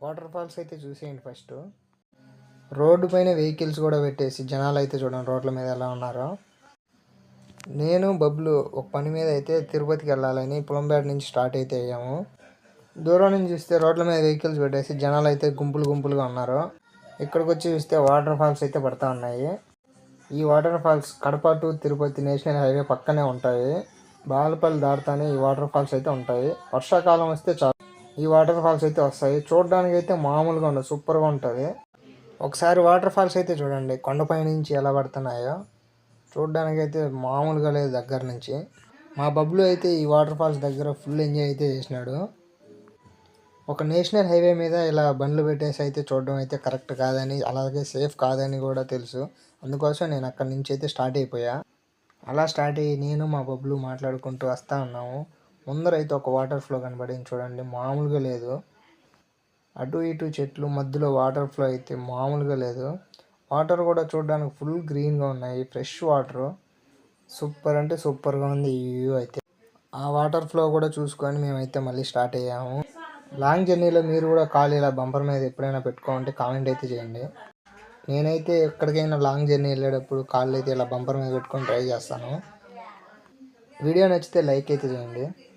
Water falls అయితే చూసేయండి first. Road పైన వెహికల్స్ కూడా పెట్టేసి జనాలు అయితే చూడండి రోడ్ల మీద ఎలా ఉన్నారో. నేను బబ్లు ఒక పని మీద అయితే తిరుపతికి వెళ్ళాలని పులంపేట నుంచి స్టార్ట్ అయితే అయ్యాము. దూరం నుంచి చూస్తే రోడ్ల మీద వెహికల్స్ పెట్టేసి జనాలు అయితే గుంపులు గుంపులుగా ఉన్నారు. ఇక్కడికి వచ్చి చూస్తే వాటర్ ఫాల్స్ అయితే పడతా ఉన్నాయి. ఈ waterfalls Kadapa to Tirupati national highway పక్కనే ఉంటాయి. బాలపల్లి దాటుతానే ఈ వాటర్ ఫాల్స్ అయితే ఉంటాయి. వర్షాకాలం వస్తే చాలు ఈ వాటర్ ఫాల్స్ అయితే వస్తాయి. చూడడానికి అయితే మామూలుగా ఉండదు, సూపర్గా ఉంటుంది. ఒకసారి వాటర్ ఫాల్స్ అయితే చూడండి కొండపై నుంచి ఎలా పడుతున్నాయో. చూడడానికి అయితే మామూలుగా లేదు దగ్గర నుంచి. మా బబ్లు అయితే ఈ వాటర్ ఫాల్స్ దగ్గర ఫుల్ ఎంజాయ్ అయితే చేసినాడు. ఒక నేషనల్ హైవే మీద ఇలా బండ్లు పెట్టేసి అయితే చూడడం అయితే కరెక్ట్ కాదని, అలాగే సేఫ్ కాదని కూడా తెలుసు. అందుకోసం నేను అక్కడి నుంచి అయితే స్టార్ట్ అయిపోయా. అలా స్టార్ట్ అయ్యి నేను మా బబ్లు మాట్లాడుకుంటూ వస్తూ ఉన్నాము. ముందరైతే ఒక వాటర్ ఫ్లో కనబడింది చూడండి, మామూలుగా లేదు. అటు ఇటు చెట్లు మధ్యలో వాటర్ ఫ్లో అయితే మామూలుగా లేదు. వాటర్ కూడా చూడడానికి ఫుల్ గ్రీన్గా ఉన్నాయి, ఫ్రెష్ వాటర్. సూపర్ అంటే సూపర్గా ఉంది ఈ వ్యూ అయితే. ఆ వాటర్ ఫ్లో కూడా చూసుకొని మేమైతే మళ్ళీ స్టార్ట్ అయ్యాము. లాంగ్ జర్నీలో మీరు కూడా కాలు ఇలా బంపర్ మీద ఎప్పుడైనా పెట్టుకోమంటే కామెంట్ అయితే చేయండి. నేనైతే ఎక్కడికైనా లాంగ్ జర్నీ వెళ్ళేటప్పుడు కాళ్ళు అయితే ఇలా బంపర్ మీద పెట్టుకొని ట్రై చేస్తాను. వీడియో నచ్చితే లైక్ అయితే చేయండి.